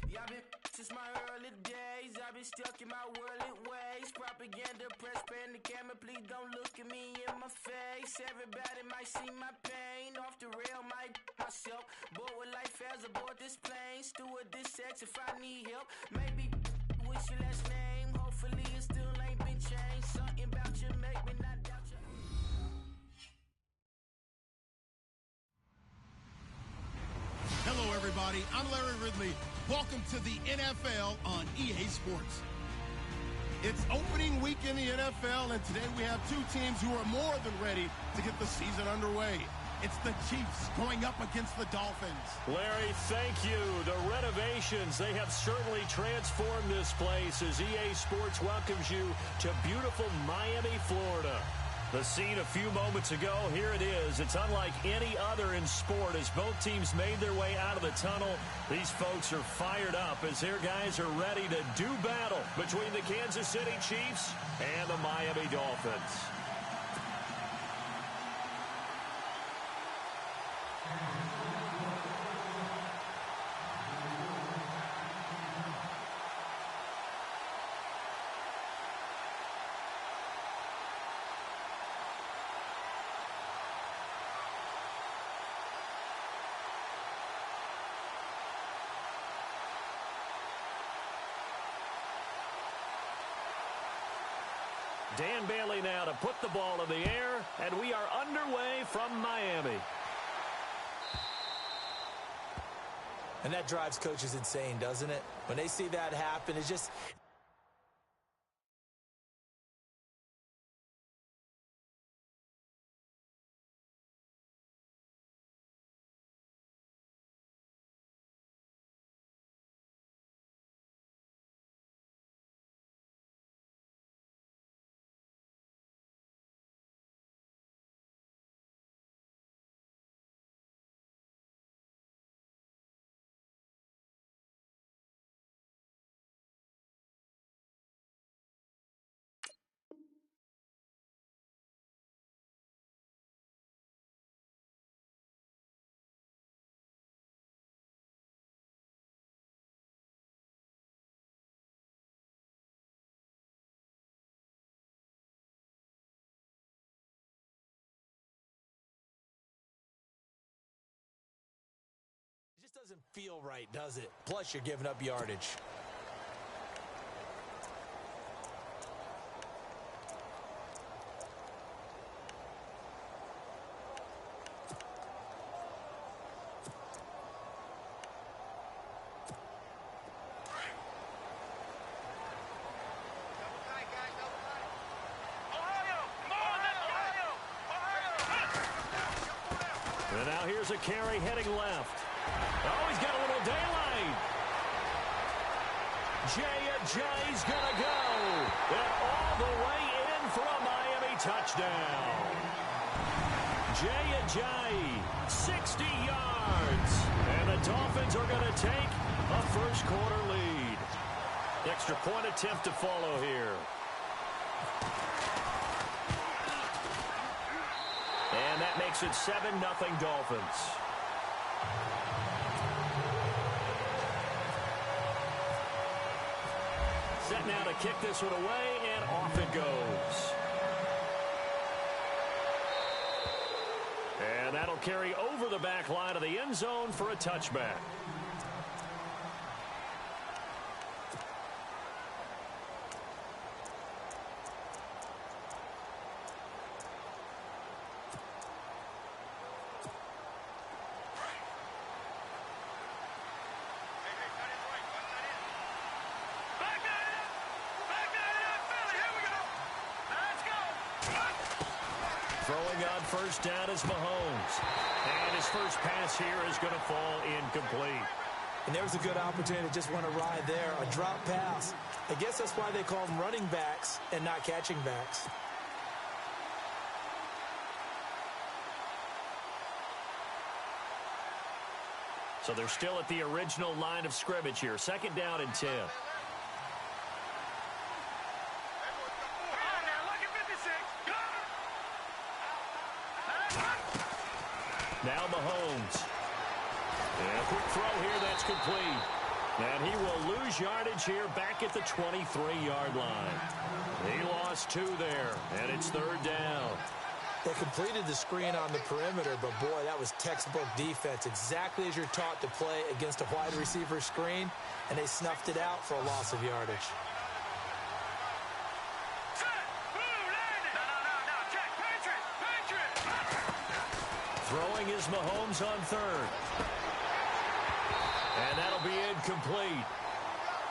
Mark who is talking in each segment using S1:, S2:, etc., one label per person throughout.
S1: Yeah, I've been since my early days. I've been stuck in my worldly ways. Propaganda, press, pen, the camera. Please don't look at me in my face. Everybody might see my pain. Off the rail, might myself. Bored with life as aboard this plane. Steward this sex if I need help. Maybe what's your last name? Hopefully it still ain't been changed. Something about you make me not doubt you.
S2: Hello, everybody. I'm Larry Ridley. Welcome to the NFL on EA Sports. It's opening week in the NFL, and today we have two teams who are more than ready to get the season underway. It's the Chiefs going up against the Dolphins.
S3: Larry, thank you. The renovations, they have certainly transformed this place as EA Sports welcomes you to beautiful Miami, Florida. The scene a few moments ago, here it is. It's unlike any other in sport as both teams made their way out of the tunnel. These folks are fired up as their guys are ready to do battle between the Kansas City Chiefs and the Miami Dolphins. Dan Bailey now to put the ball in the air, and we are underway from Miami.
S4: And that drives coaches insane, doesn't it? When they see that happen, it's just... It just doesn't feel right, does it? Plus, you're giving up yardage.
S3: And now here's a carry heading left. Oh, he's got a little daylight. Jay's going to go. And all the way in for a Miami touchdown. Jay, 60 yards. And the Dolphins are going to take a first quarter lead. Extra point attempt to follow here. And that makes it 7-0 Dolphins. Set now to kick this one away, and off it goes. And that'll carry over the back line of the end zone for a touchback. Throwing on first down is Mahomes. And his first pass here is going to fall incomplete.
S4: And there was a good opportunity to just want to ride there, a drop pass. I guess that's why they call them running backs and not catching backs.
S3: So they're still at the original line of scrimmage here. Second down and 10. Now Mahomes. And a quick throw here that's complete. And he will lose yardage here back at the 23-yard line. He lost 2 there, and it's 3rd down.
S4: They completed the screen on the perimeter, but boy, that was textbook defense. Exactly as you're taught to play against a wide receiver screen, and they snuffed it out for a loss of yardage.
S3: Throwing is Mahomes on 3rd. And that'll be incomplete.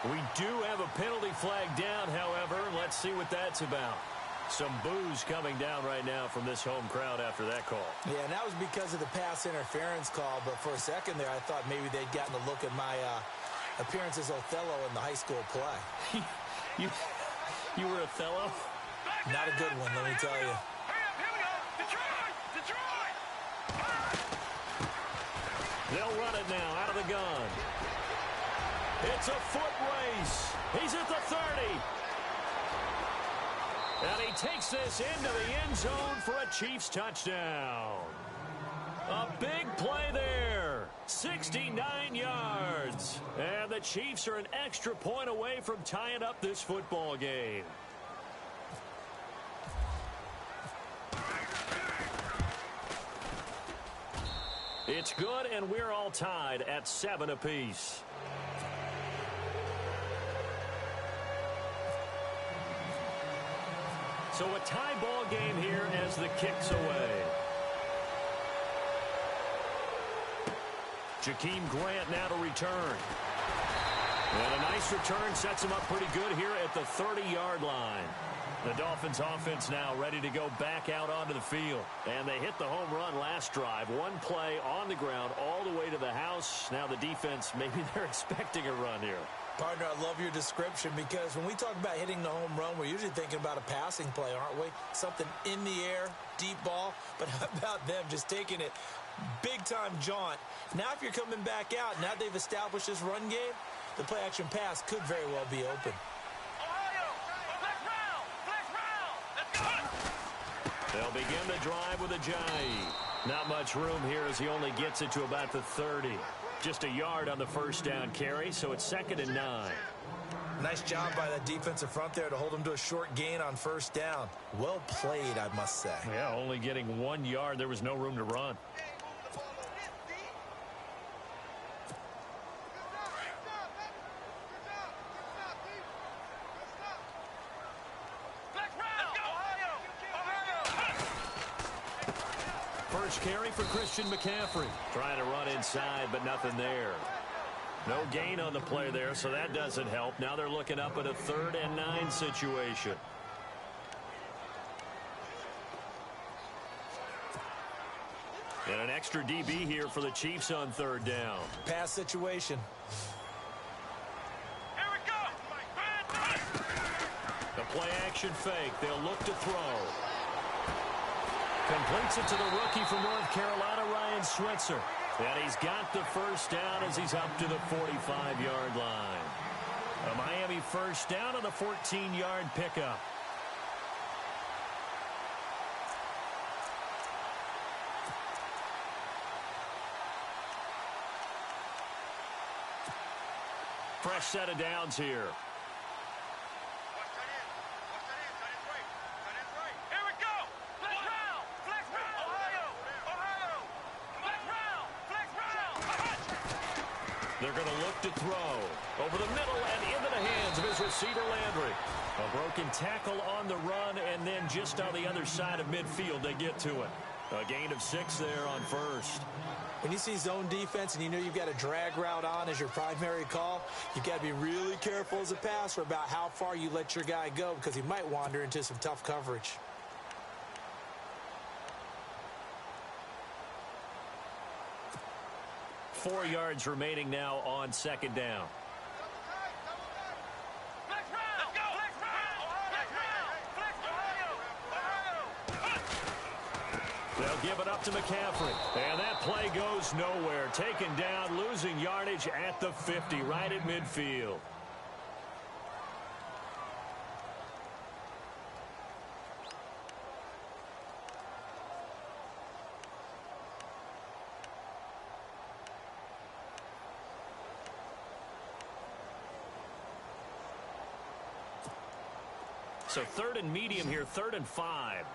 S3: We do have a penalty flag down, however. Let's see what that's about. Some boos coming down right now from this home crowd after that call.
S4: Yeah, and that was because of the pass interference call, but for a second there, I thought maybe they'd gotten a look at my appearance as Othello in the high school play.
S3: You were Othello?
S4: Not a good one, let me tell you.
S3: They'll run it now out of the gun. It's a foot race. He's at the 30. And he takes this into the end zone for a Chiefs touchdown. A big play there. 69 yards. And the Chiefs are an extra point away from tying up this football game. It's good, and we're all tied at 7 apiece. So a tie ball game here as the kick's away. Jakeem Grant now to return. And a nice return sets him up pretty good here at the 30-yard line. The Dolphins offense now ready to go back out onto the field. And they hit the home run last drive. One play on the ground all the way to the house. Now the defense, maybe they're expecting a run here.
S4: Partner, I love your description because when we talk about hitting the home run, we're usually thinking about a passing play, aren't we? Something in the air, deep ball. But how about them just taking it big-time jaunt? Now if you're coming back out, now they've established this run game, the play-action pass could very well be open.
S3: They'll begin the drive with Ajayi. Not much room here as he only gets it to about the 30. Just a yard on the first down carry, so it's 2nd and 9.
S4: Nice job by that defensive front there to hold him to a short gain on first down. Well played, I must say.
S3: Yeah, only getting 1 yard. There was no room to run. First carry for Christian McCaffrey. Trying to run inside, but nothing there. No gain on the play there, so that doesn't help. Now they're looking up at a 3rd and 9 situation. And an extra DB here for the Chiefs on 3rd down.
S4: Pass situation.
S1: Here we go.
S3: The play action fake. They'll look to throw. Completes it to the rookie from North Carolina, Ryan Switzer. And he's got the first down as he's up to the 45-yard line. A Miami first down on a 14-yard pickup. Fresh set of downs here. They're going to look to throw over the middle and into the hands of his receiver, Landry. A broken tackle on the run, and then just on the other side of midfield, they get to it. A gain of 6 there on first.
S4: When you see zone defense and you know you've got a drag route on as your primary call, you've got to be really careful as a passer about how far you let your guy go because he might wander into some tough coverage.
S3: Four yards remaining now on 2nd down. They'll give it up to McCaffrey. And that play goes nowhere. Taken down, losing yardage at the 50, right at midfield. So 3rd and medium here, 3rd and 5.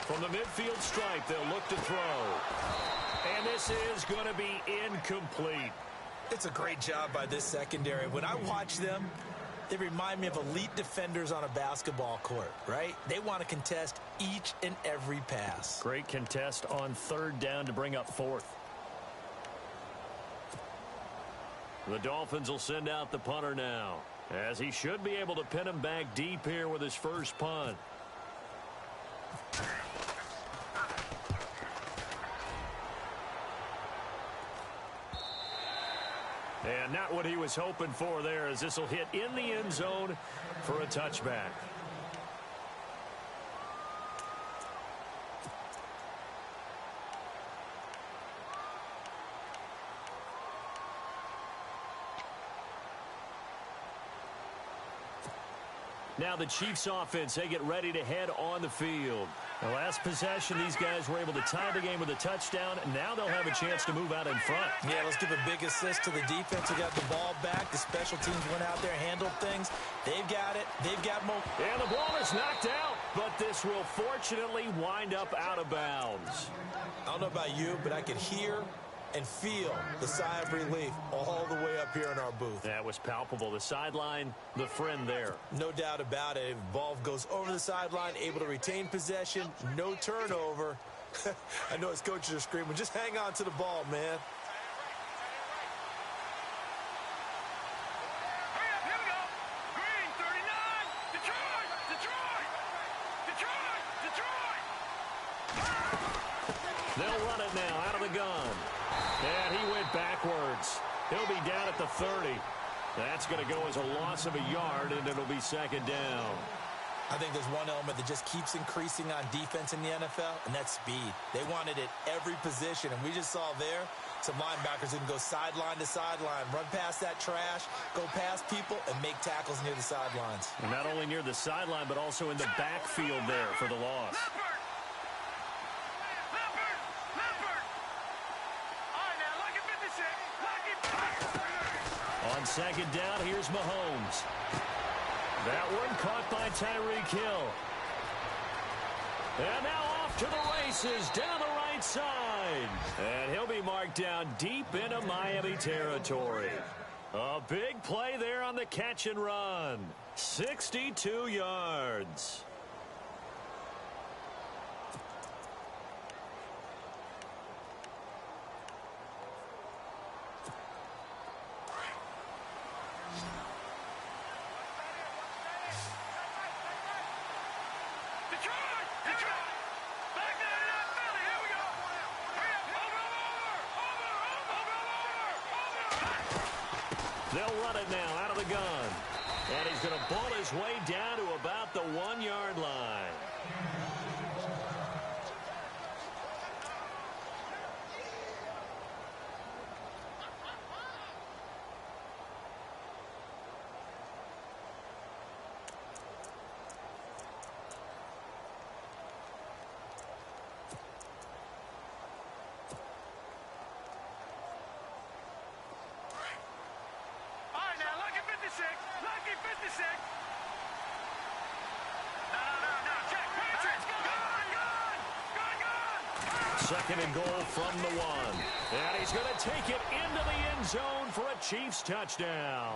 S3: From the midfield stripe, they'll look to throw. And this is going to be incomplete.
S4: It's a great job by this secondary. When I watch them, they remind me of elite defenders on a basketball court, right? They want to contest each and every pass.
S3: Great contest on 3rd down to bring up 4th. The Dolphins will send out the punter now, as he should be able to pin him back deep here with his first punt. And not what he was hoping for there, as this will hit in the end zone for a touchback. Now the Chiefs offense, they get ready to head on the field. The last possession, these guys were able to tie the game with a touchdown. Now they'll have a chance to move out in front.
S4: Yeah, let's give a big assist to the defense who got the ball back. The special teams went out there, handled things. They've got it. They've got more.
S3: And the ball is knocked out, but this will fortunately wind up out of bounds.
S4: I don't know about you, but I could hear and feel the sigh of relief all the way up here in our booth.
S3: That was palpable. The sideline, the friend there.
S4: No doubt about it. Ball goes over the sideline, able to retain possession, no turnover. I know his coaches are screaming, just hang on to the ball, man.
S3: They'll run it now out of the gun. And he went backwards. He'll be down at the 30. That's going to go as a loss of a yard, and it'll be 2nd down.
S4: I think there's one element that just keeps increasing on defense in the NFL, and that's speed. They want it at every position, and we just saw there some linebackers who can go sideline to sideline, run past that trash, go past people, and make tackles near the sidelines.
S3: And not only near the sideline, but also in the backfield there for the loss. On 2nd down, here's Mahomes. That one caught by Tyreek Hill. And now off to the races down the right side. And he'll be marked down deep into Miami territory. A big play there on the catch and run. 62 yards. They'll run it now out of the gun. And he's going to ball his way down to about the 1-yard line. Second and goal from the 1. And he's going to take it into the end zone for a Chiefs touchdown.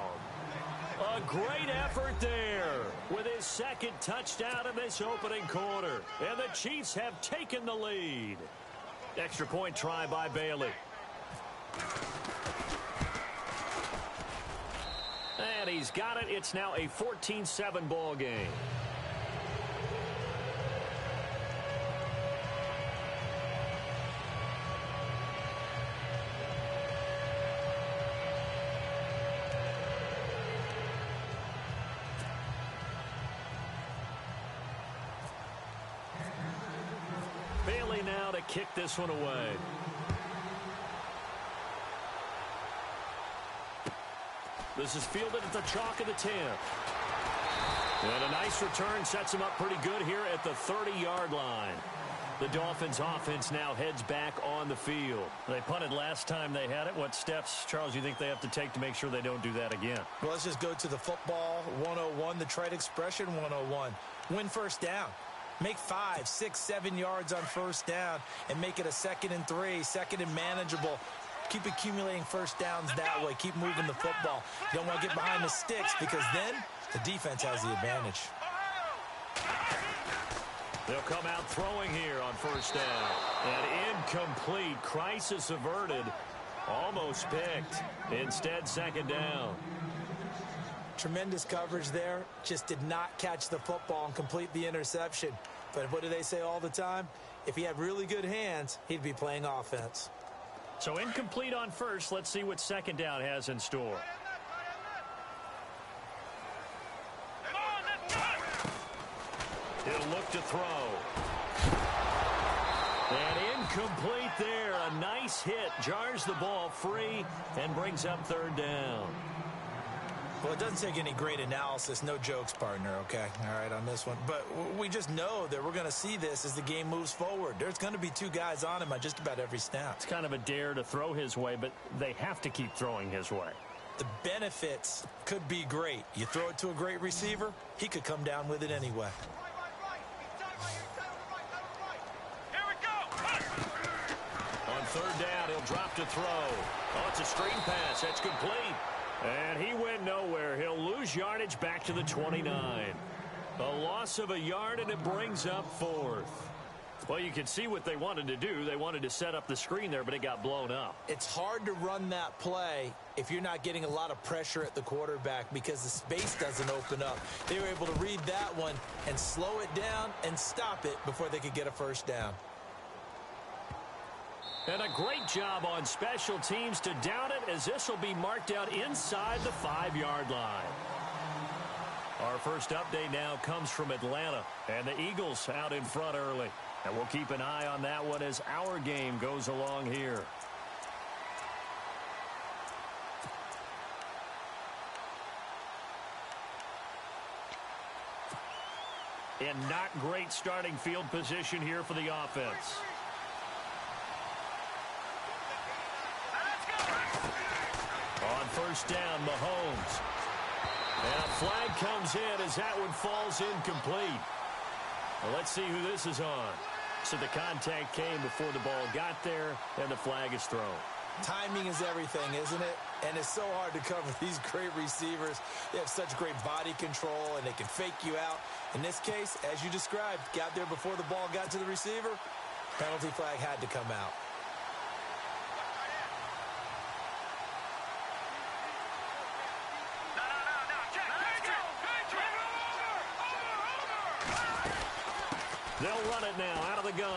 S3: A great effort there with his 2nd touchdown in this opening quarter. And the Chiefs have taken the lead. Extra point try by Bailey. And he's got it. It's now a 14-7 ball game. Bailey now to kick this one away. This is fielded at the chalk of the 10. And a nice return sets him up pretty good here at the 30-yard line. The Dolphins offense now heads back on the field. They punted last time they had it. What steps, Charles, you think they have to take to make sure they don't do that again?
S4: Well, let's just go to the football 101, the trite expression 101. Win first down. Make 5, 6, 7 yards on first down and make it a 2nd and 3, 2nd and manageable. Keep accumulating first downs that way. Keep moving the football. You don't want to get behind the sticks because then the defense has the advantage.
S3: They'll come out throwing here on first down. And incomplete. Crisis averted. Almost picked. Instead, 2nd down.
S4: Tremendous coverage there. Just did not catch the football and complete the interception. But what do they say all the time? If he had really good hands, he'd be playing offense.
S3: So incomplete on first. Let's see what 2nd down has in store. He'll look to throw. And incomplete there. A nice hit. Jars the ball free and brings up 3rd down.
S4: Well, it doesn't take any great analysis. No jokes, partner, okay? All right, on this one. But we just know that we're going to see this as the game moves forward. There's going to be 2 guys on him on just about every snap.
S3: It's kind of a dare to throw his way, but they have to keep throwing his way.
S4: The benefits could be great. You throw it to a great receiver, he could come down with it anyway.
S3: On 3rd down, he'll drop to throw. Oh, it's a screen pass. That's complete. And he went nowhere. He'll lose yardage back to the 29. A loss of a yard, and it brings up 4th. Well, you can see what they wanted to do. They wanted to set up the screen there, but it got blown up.
S4: It's hard to run that play if you're not getting a lot of pressure at the quarterback because the space doesn't open up. They were able to read that one and slow it down and stop it before they could get a first down.
S3: And a great job on special teams to down it, as this will be marked out inside the 5-yard line. Our first update now comes from Atlanta, and the Eagles out in front early. And we'll keep an eye on that one as our game goes along here. And not great starting field position here for the offense. On first down, Mahomes. And a flag comes in as that one falls incomplete. Well, let's see who this is on. So the contact came before the ball got there, and the flag is thrown.
S4: Timing is everything, isn't it? And it's so hard to cover these great receivers. They have such great body control, and they can fake you out. In this case, as you described, got there before the ball got to the receiver. Penalty flag had to come out.
S3: They'll run it now out of the gun.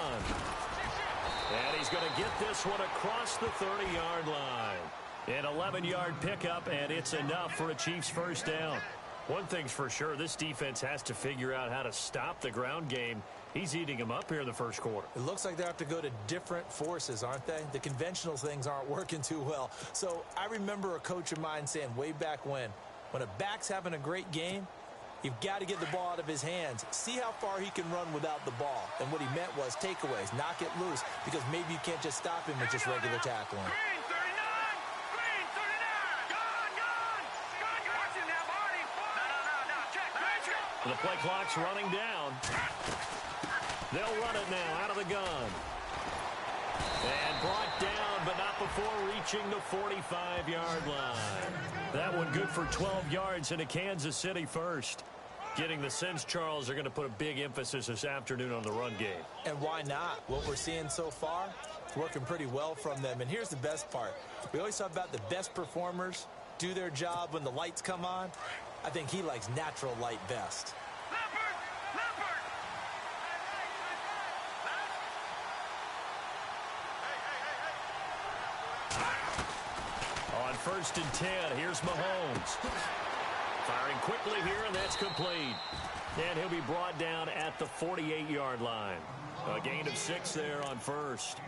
S3: And he's going to get this one across the 30-yard line. An 11-yard pickup, and it's enough for a Chiefs first down. One thing's for sure, this defense has to figure out how to stop the ground game. He's eating them up here in the first quarter.
S4: It looks like they have to go to different forces, aren't they? The conventional things aren't working too well. So I remember a coach of mine saying way back when a back's having a great game, you've got to get the ball out of his hands. See how far he can run without the ball. And what he meant was takeaways, knock it loose, because maybe you can't just stop him with just regular tackling.
S1: Green 39! Green 39! Gone! Watch him now, Marty! No, check.
S3: The play clock's running down. They'll run it now out of the gun. And brought down, but not before reaching the 45-yard line. That one good for 12 yards into Kansas City first. Getting the sense, Charles, are going to put a big emphasis this afternoon on the run game.
S4: And why not? What we're seeing so far, it's working pretty well from them. And here's the best part. We always talk about the best performers do their job when the lights come on. I think he likes natural light best.
S3: On 1st and 10, here's Mahomes. Firing quickly here, and that's complete. And he'll be brought down at the 48-yard line. A gain of 6 there on first.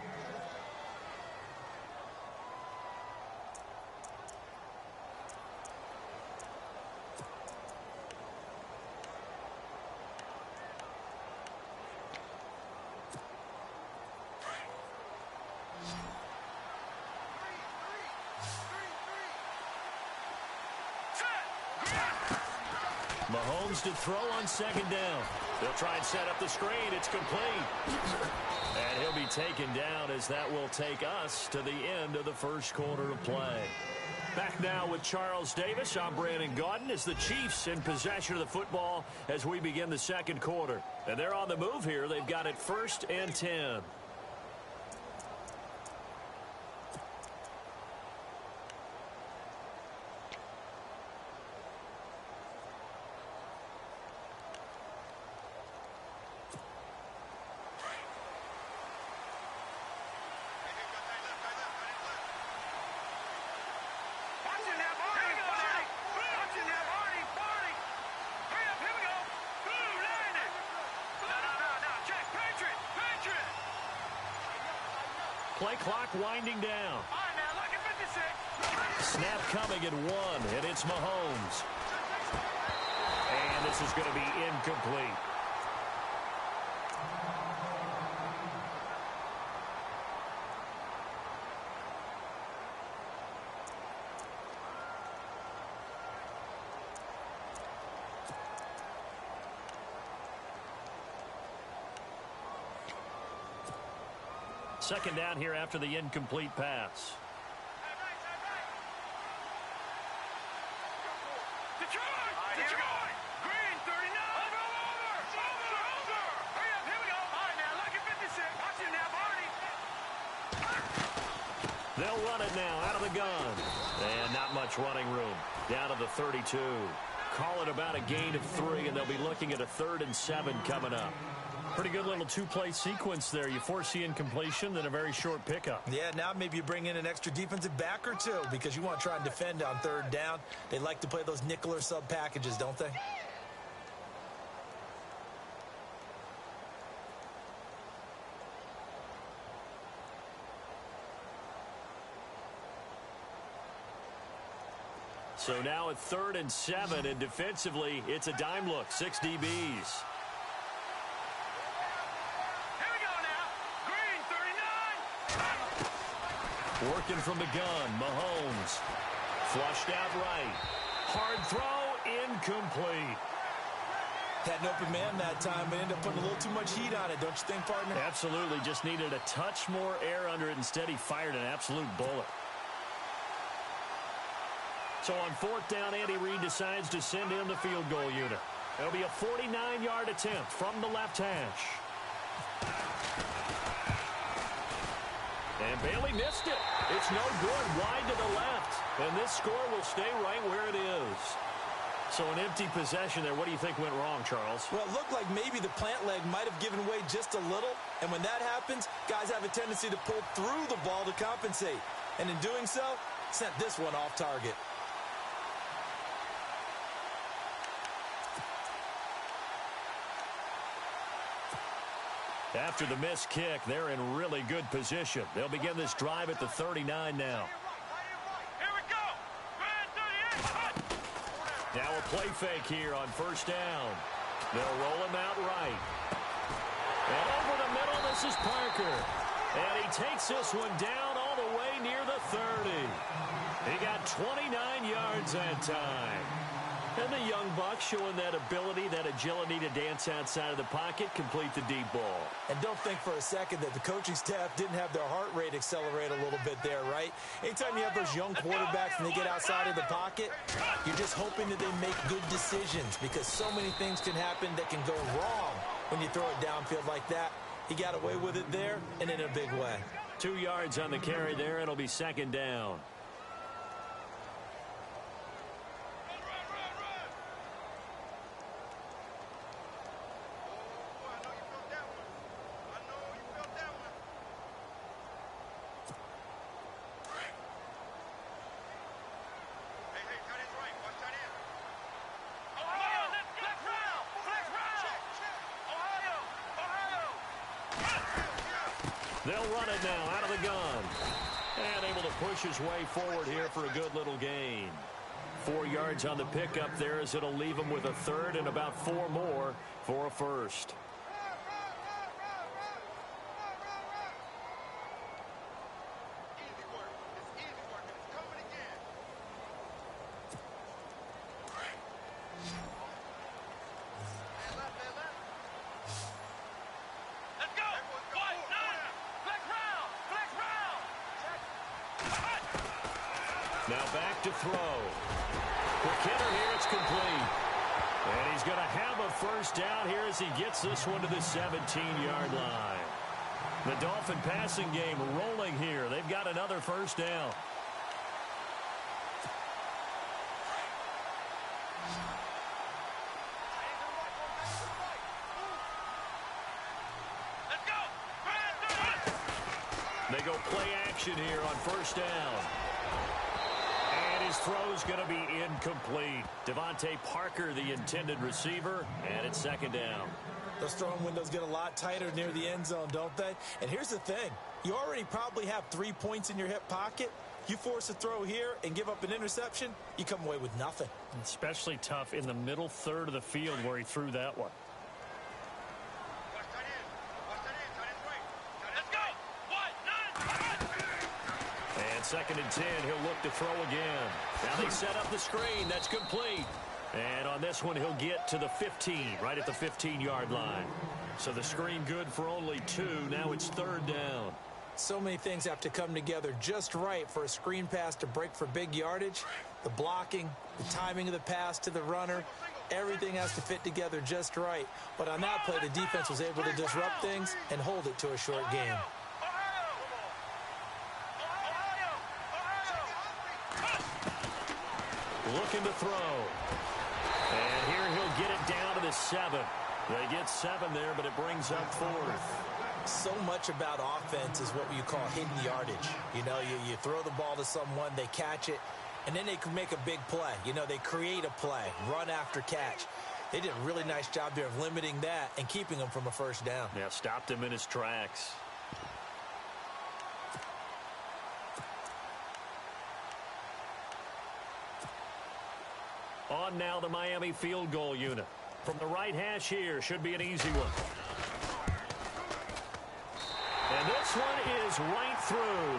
S3: Mahomes to throw on second down. They'll try and set up the screen. It's complete. And he'll be taken down as that will take us to the end of the first quarter of play. Back now with Charles Davis. I'm Brandon Gaudin as the Chiefs in possession of the football as we begin the second quarter. And they're on the move here. They've got it 1st and 10. Play clock winding down. Snap coming at 1, and it's Mahomes. And this is going to be incomplete. Second down here after the incomplete pass.
S1: Green, 39. Over. Hurry up, here we go. All right, now, lucky 56. Watch it now, Barney.
S3: They'll run it now out of the gun. And not much running room. Down to the 32. Call it about a gain of 3, and they'll be looking at a 3rd and 7 coming up. Pretty good little two-play sequence there. You force the incompletion, then a very short pickup.
S4: Yeah, now maybe you bring in an extra defensive back or two because you want to try and defend on 3rd down. They like to play those nickel or sub packages, don't they?
S3: So now at 3rd and 7, and defensively, it's a dime look. 6 DBs. Working from the gun, Mahomes. Flushed out right. Hard throw, incomplete.
S4: Had an open man that time, but ended up putting a little too much heat on it, don't you think, partner?
S3: Absolutely. Just needed a touch more air under it. Instead, he fired an absolute bullet. So on 4th down, Andy Reid decides to send in the field goal unit. It'll be a 49-yard attempt from the left hash. And Bailey missed it. It's no good. Wide to the left. And this score will stay right where it is. So an empty possession there. What do you think went wrong, Charles?
S4: Well, it looked like maybe the plant leg might have given way just a little. And when that happens, guys have a tendency to pull through the ball to compensate. And in doing so, sent this one off target.
S3: After the missed kick, they're in really good position. They'll begin this drive at the 39 now.
S1: Here we go.
S3: Now a play fake here on 1st down. They'll roll him out right. And over the middle, this is Parker. And he takes this one down all the way near the 30. He got 29 yards that time. And the young buck showing that ability, that agility to dance outside of the pocket, complete the deep ball.
S4: And don't think for a second that the coaching staff didn't have their heart rate accelerate a little bit there, right? Anytime you have those young quarterbacks and they get outside of the pocket, you're just hoping that they make good decisions because so many things can happen that can go wrong when you throw it downfield like that. He got away with it there and in a big way.
S3: 2 yards on the carry there. It'll be 2nd down. They'll run it now out of the gun. And able to push his way forward here for a good little gain. 4 yards on the pickup there as it'll leave him with a 3rd and about 4 more for a 1st. Now back to throw. For Kenner here, it's complete. And he's going to have a first down here as he gets this one to the 17-yard line. The Dolphin passing game rolling here. They've got another first down. They go play action here on first down. And his throw's going to be incomplete. Devontae Parker, the intended receiver, and it's second down.
S4: Those throwing windows get a lot tighter near the end zone, don't they? And here's the thing. You already probably have 3 points in your hip pocket. You force a throw here and give up an interception, you come away with nothing.
S3: Especially tough in the middle third of the field where he threw that one. And second and 10, he'll look to throw again. Now they set up the screen. That's complete. And on this one, he'll get to the 15, right at the 15-yard line. So the screen good for only 2. Now it's third down.
S4: So many things have to come together just right for a screen pass to break for big yardage. The blocking, the timing of the pass to the runner, everything has to fit together just right. But on that play, the defense was able to disrupt things and hold it to a short game.
S3: Looking to throw. And here he'll get it down to the 7. They get 7 there, but it brings up 4th.
S4: So much about offense is what you call hidden yardage. You know, you throw the ball to someone, they catch it, and then they can make a big play. You know, they create a play, run after catch. They did a really nice job there of limiting that and keeping him from a first down.
S3: Yeah, stopped him in his tracks. On now the Miami field goal unit. From the right hash here, should be an easy one. And this one is right through.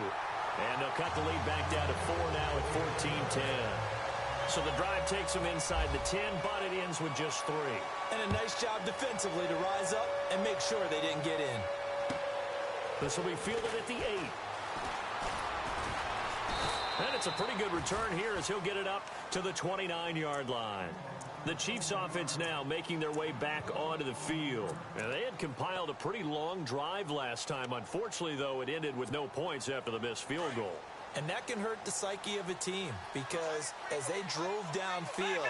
S3: And they'll cut the lead back down to 4 now at 14-10. So the drive takes them inside the 10, but it ends with just 3.
S4: And a nice job defensively to rise up and make sure they didn't get in.
S3: This will be fielded at the 8. And it's a pretty good return here as he'll get it up to the 29-yard line. The Chiefs offense now making their way back onto the field. And they had compiled a pretty long drive last time. Unfortunately, though, it ended with no points after the missed field goal.
S4: And that can hurt the psyche of a team because as they drove downfield,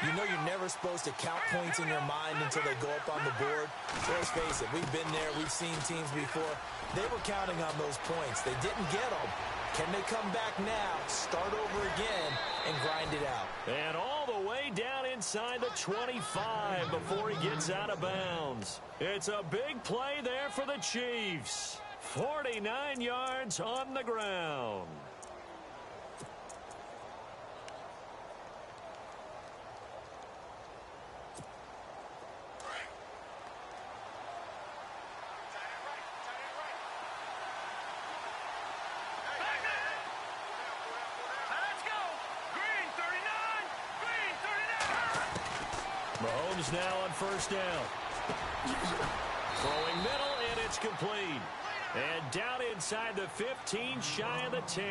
S4: you know you're never supposed to count points in your mind until they go up on the board. Let's face it, we've been there, we've seen teams before. They were counting on those points. They didn't get them. Can they come back now, start over again, and grind it out?
S3: And all the way down inside the 25 before he gets out of bounds. It's a big play there for the Chiefs. 49 yards on the ground. Mahomes now on first down. Throwing middle, and it's complete. And down inside the 15, shy of the 10.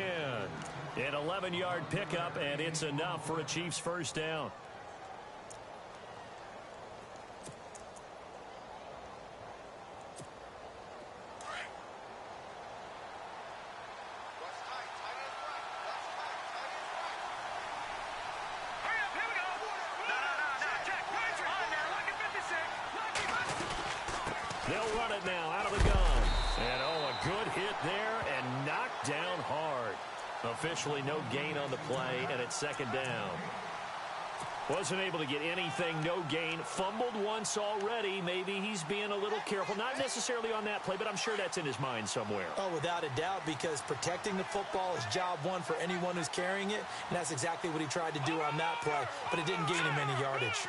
S3: An 11-yard pickup, and it's enough for a Chiefs first down. They'll run it now out of the gun. And, oh, a good hit there and knocked down hard. Officially no gain on the play, and it's second down. Wasn't able to get anything, no gain. Fumbled once already. Maybe he's being a little careful. Not necessarily on that play, but I'm sure that's in his mind somewhere.
S4: Oh, without a doubt, because protecting the football is job one for anyone who's carrying it, and that's exactly what he tried to do on that play, but it didn't gain him any yardage.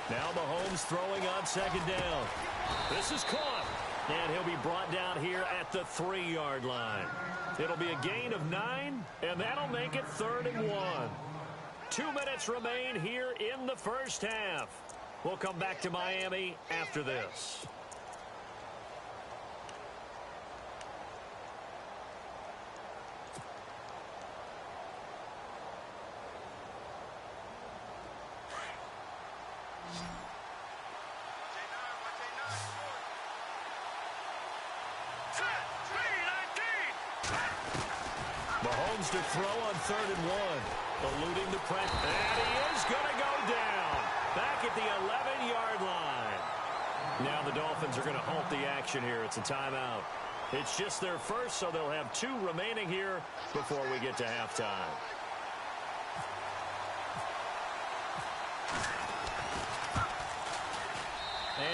S3: Now Mahomes throwing on second down. This is caught. And he'll be brought down here at the 3-yard line. It'll be a gain of 9, and that'll make it 3rd and 1. 2 minutes remain here in the first half. We'll come back to Miami after this. Mahomes to throw on 3rd and 1. Eluding the press. And he is going to go down. Back at the 11-yard line. Now the Dolphins are going to halt the action here. It's a timeout. It's just their first, so they'll have 2 remaining here before we get to halftime.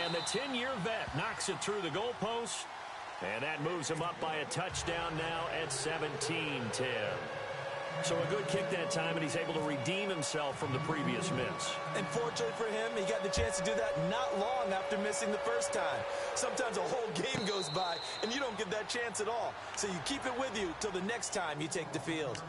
S3: And the 10-year vet knocks it through the goalpost. And that moves him up by a touchdown now at 17-10. So a good kick that time, and he's able to redeem himself from the previous miss.
S4: And fortunately for him, he got the chance to do that not long after missing the first time. Sometimes a whole game goes by, and you don't get that chance at all. So you keep it with you till the next time you take the field.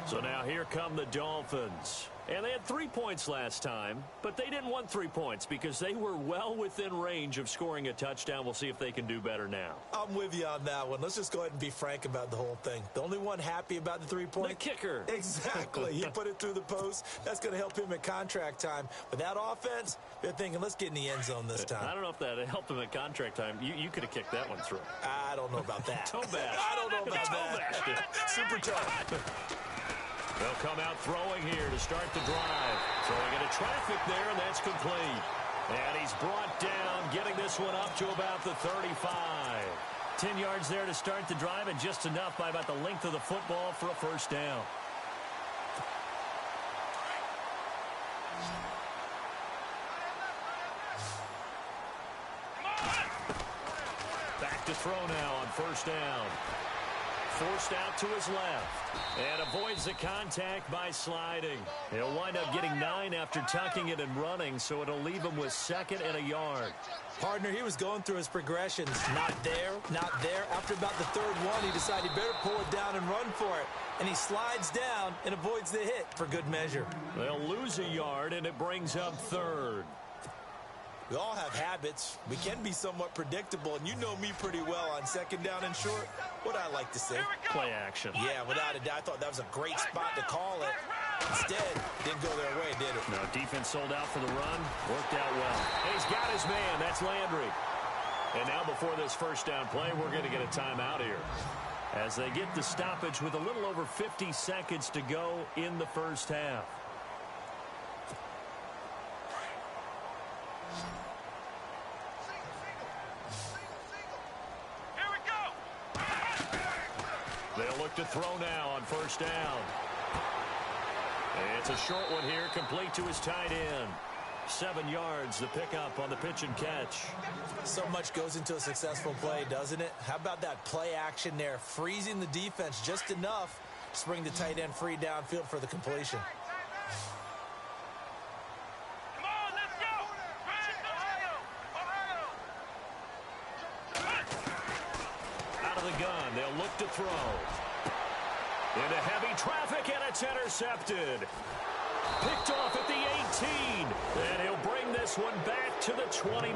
S3: So now here come the Dolphins. And they had 3 points last time, but they didn't want 3 points because they were well within range of scoring a touchdown. We'll see if they can do better now.
S4: I'm with you on that one. Let's just go ahead and be frank about the whole thing. The only one happy about the 3 points?
S3: The kicker.
S4: Exactly. He put it through the post. That's going to help him at contract time. But that offense, they're thinking, let's get in the end zone this time.
S3: I don't know if that helped him at contract time. You could have kicked that one through.
S4: I don't know about that.
S3: Toe bash.
S4: I don't know about that. Super tough.
S3: They'll come out throwing here to start the drive. Throwing into traffic there, and that's complete. And he's brought down, getting this one up to about the 35. 10 yards there to start the drive, and just enough by about the length of the football for a first down. Back to throw now on first down. Forced out to his left and avoids the contact by sliding. He'll wind up getting 9 after tucking it and running, so it'll leave him with 2nd and a yard.
S4: Partner, he was going through his progressions. Not there, not there. After about the 3rd one, he decided he better pull it down and run for it. And he slides down and avoids the hit for good measure.
S3: They'll lose a yard, and it brings up 3rd.
S4: We all have habits. We can be somewhat predictable, and you know me pretty well on 2nd down and short. What I like to say?
S3: Play action.
S4: Yeah, without a doubt. I thought that was a great spot to call it. Instead, didn't go their way, did it?
S3: No, defense sold out for the run. Worked out well. And he's got his man. That's Landry. And now before this first down play, we're going to get a timeout here. As they get the stoppage with a little over 50 seconds to go in the first half. They'll look to throw now on first down. It's a short one here, complete to his tight end. 7 yards, the pickup on the pitch and catch.
S4: So much goes into a successful play, doesn't it? How about that play action there, freezing the defense just enough to bring the tight end free downfield for the completion.
S3: Gun. They'll look to throw. Into heavy traffic, and it's intercepted. Picked off at the 18. And he'll bring this one back to the 29.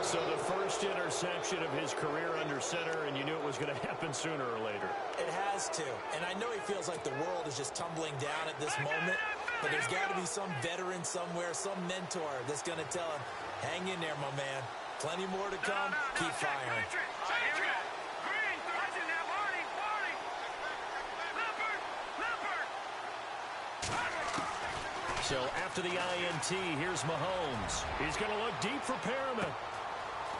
S3: So the first interception of his career under center, and you knew it was going to happen sooner or later.
S4: It has to. And I know he feels like the world is just tumbling down at this moment. But there's got to be some veteran somewhere, some mentor that's going to tell him, hang in there, my man. Plenty more to come. Keep firing.
S3: So after the INT, here's Mahomes. He's going to look deep for Perriman.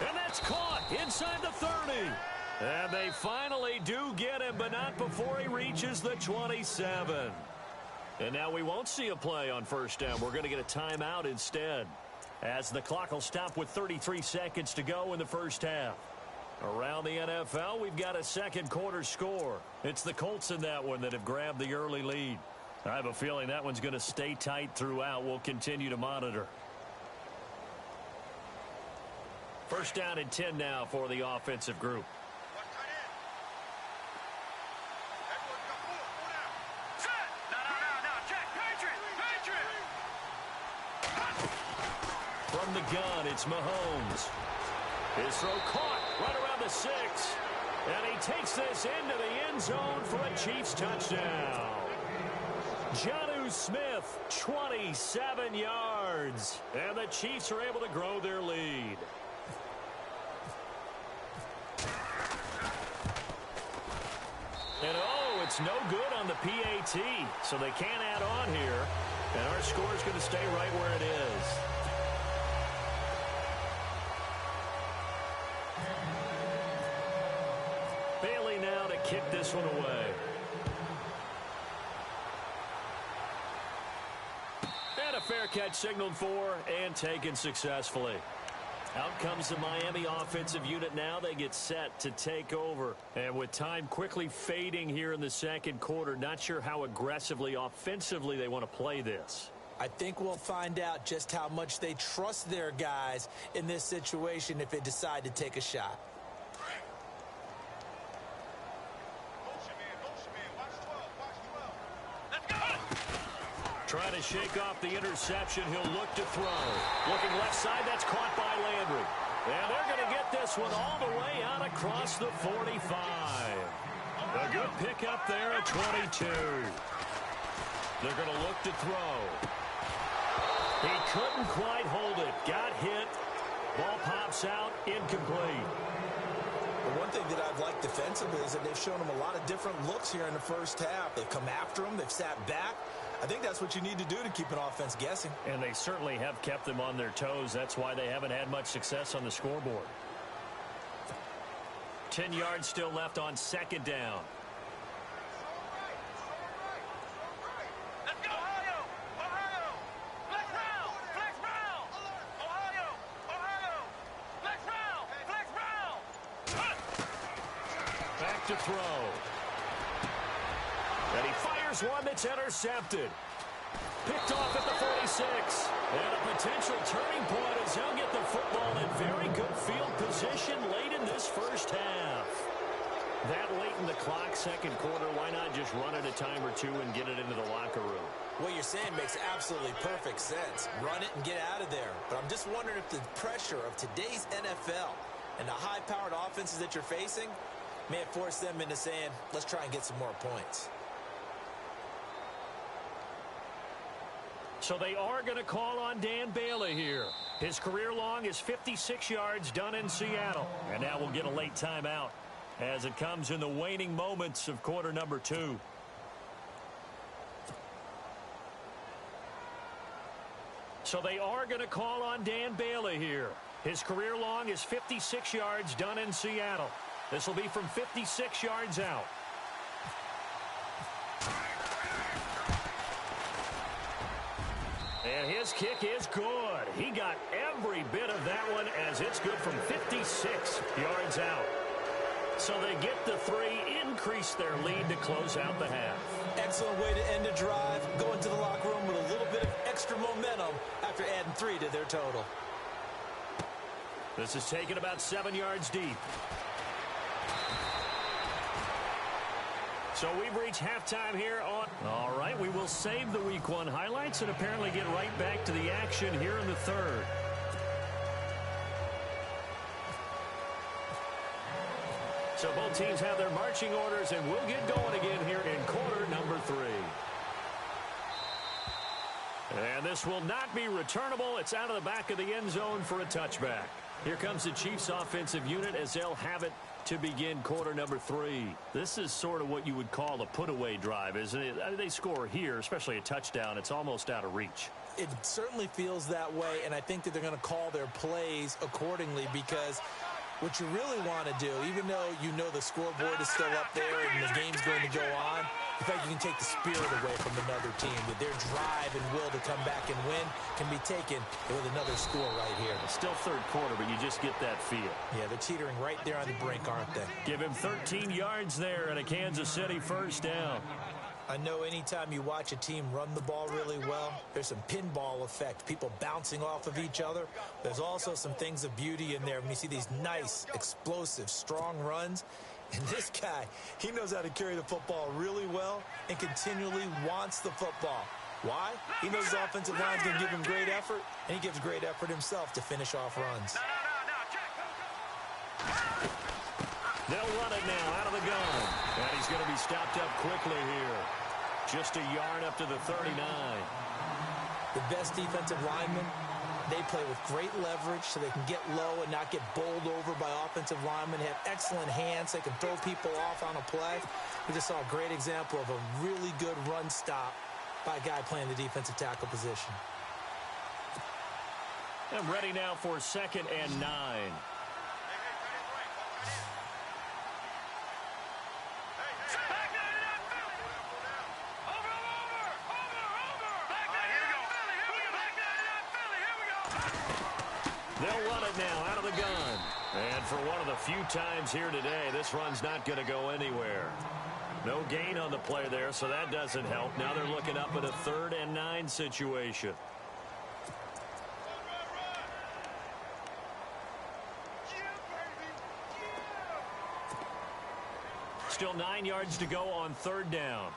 S3: And that's caught inside the 30. And they finally do get him, but not before he reaches the 27. And now we won't see a play on first down. We're going to get a timeout instead, as the clock will stop with 33 seconds to go in the first half. Around the NFL, we've got a second quarter score. It's the Colts in that one that have grabbed the early lead. I have a feeling that one's going to stay tight throughout. We'll continue to monitor. First down and 10 now for the offensive group. From the gun, it's Mahomes. His throw caught right around the 6. And he takes this into the end zone for a Chiefs touchdown. Jonnu Smith, 27 yards. And the Chiefs are able to grow their lead. And no good on the PAT, so they can't add on here. And our score is going to stay right where it is. Bailey now to kick this one away. And a fair catch signaled for and taken successfully. Out comes the Miami offensive unit now. They get set to take over. And with time quickly fading here in the second quarter, not sure how aggressively, offensively they want to play this.
S4: I think we'll find out just how much they trust their guys in this situation if they decide to take a shot.
S3: Trying to shake off the interception. He'll look to throw. Looking left side. That's caught by Landry. And they're going to get this one all the way out across the 45. A good pickup there at 22. They're going to look to throw. He couldn't quite hold it. Got hit. Ball pops out. Incomplete.
S4: The one thing that I've liked defensively is that they've shown them a lot of different looks here in the first half. They've come after them. They've sat back. I think that's what you need to do to keep an offense guessing.
S3: And they certainly have kept them on their toes. That's why they haven't had much success on the scoreboard. 10 yards still left on second down.
S1: Let's go, Ohio! Ohio! Flex round! Flex round! Ohio! Ohio! Flex round! Flex round!
S3: Back to throw. And he fires one that's intercepted. Picked off at the 46. And a potential turning point as he'll get the football in very good field position late in this first half. That late in the clock, second quarter, why not just run it a time or two and get it into the locker room?
S4: What you're saying makes absolutely perfect sense. Run it and get out of there. But I'm just wondering if the pressure of today's NFL and the high-powered offenses that you're facing may have forced them into saying, let's try and get some more points.
S3: So they are going to call on Dan Bailey here. His career long is 56 yards done in Seattle. And now we'll get a late timeout as it comes in the waning moments of quarter number 2. So they are going to call on Dan Bailey here. His career long is 56 yards done in Seattle. This will be from 56 yards out. And his kick is good. He got every bit of that one as it's good from 56 yards out. So they get the 3, increase their lead to close out the half.
S4: Excellent way to end a drive. Go into the locker room with a little bit of extra momentum after adding 3 to their total.
S3: This is taken about 7 yards deep. So we've reached halftime here on... All right, we will save the Week 1 highlights and apparently get right back to the action here in the third. So both teams have their marching orders, and we'll get going again here in quarter number 3. And this will not be returnable. It's out of the back of the end zone for a touchback. Here comes the Chiefs offensive unit as they'll have it to begin quarter number 3. This is sort of what you would call a put-away drive, isn't it? They score here, especially a touchdown. It's almost out of reach.
S4: It certainly feels that way, and I think that they're going to call their plays accordingly because what you really want to do, even though you know the scoreboard is still up there and the game's going to go on, the fact you can take the spirit away from another team, that their drive and will to come back and win can be taken with another score right here.
S3: It's still third quarter, but you just get that feel.
S4: Yeah, they're teetering right there on the brink, aren't they?
S3: Give him 13 yards there and a Kansas City first down.
S4: I know anytime you watch a team run the ball really well, there's some pinball effect, people bouncing off of each other. There's also some things of beauty in there when you see these nice, explosive, strong runs. And this guy, he knows how to carry the football really well and continually wants the football. Why? He knows his offensive line's going to give him great effort, and he gives great effort himself to finish off runs.
S3: They'll run it now out of the gun. And he's going to be stopped up quickly here. Just a yard up to the 39.
S4: The best defensive linemen, They play with great leverage so they can get low and not get bowled over by offensive linemen. They have excellent hands. They can throw people off on a play. We just saw a great example of a really good run stop by a guy playing the defensive tackle position.
S3: I'm ready now for 2nd and 9. They'll run it now out of the gun. And for one of the few times here today, this run's not going to go anywhere. No gain on the play there, so that doesn't help. Now they're looking up at a 3rd and 9 situation. Still 9 yards to go on 3rd down.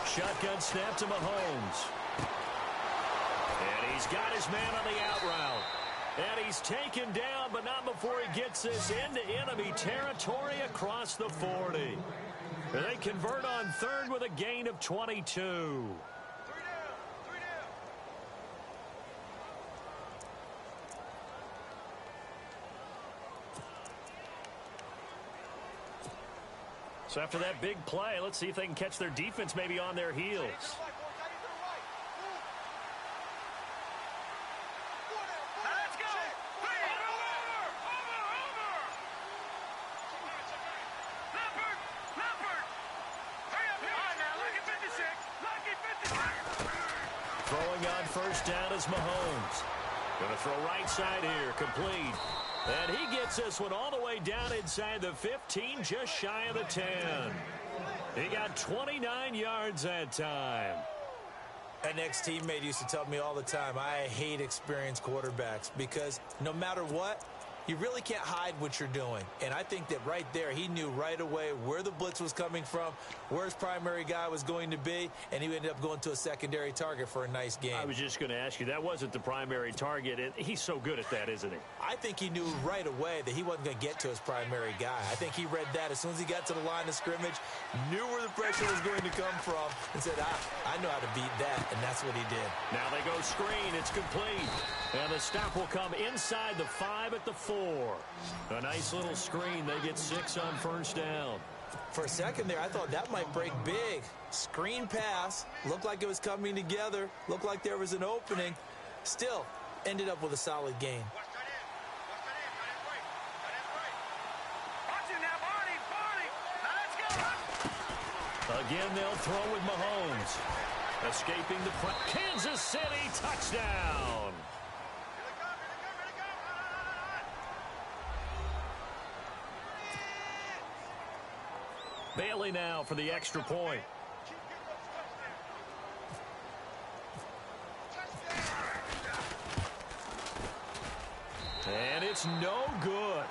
S3: Shotgun snap to Mahomes. And he's got his man on the out route. And he's taken down, but not before he gets this into enemy territory across the 40. And they convert on 3rd with a gain of 22. So after that big play, let's see if they can catch their defense maybe on their heels. Throwing on 1st down is Mahomes. Going to throw right side here, complete. And he gets this one all the way down inside the 15, just shy of the 10. He got 29 yards that time.
S4: An ex-teammate used to tell me all the time, I hate experienced quarterbacks because no matter what, you really can't hide what you're doing. And I think that right there, he knew right away where the blitz was coming from, where his primary guy was going to be, and he ended up going to a secondary target for a nice game.
S3: I was just going to ask you, that wasn't the primary target. He's so good at that, isn't he?
S4: I think he knew right away that he wasn't going to get to his primary guy. I think he read that as soon as he got to the line of scrimmage, knew where the pressure was going to come from, and said, I know how to beat that, and that's what he did.
S3: Now they go screen. It's complete. And the stop will come inside the 5 at the 4. A nice little screen. They get 6 on 1st down.
S4: For a second there, I thought that might break big. Screen pass. Looked like it was coming together. Looked like there was an opening. Still, ended up with a solid gain.
S3: Again, they'll throw with Mahomes. Escaping the front. Kansas City touchdown. Bailey now for the extra point. And it's no good.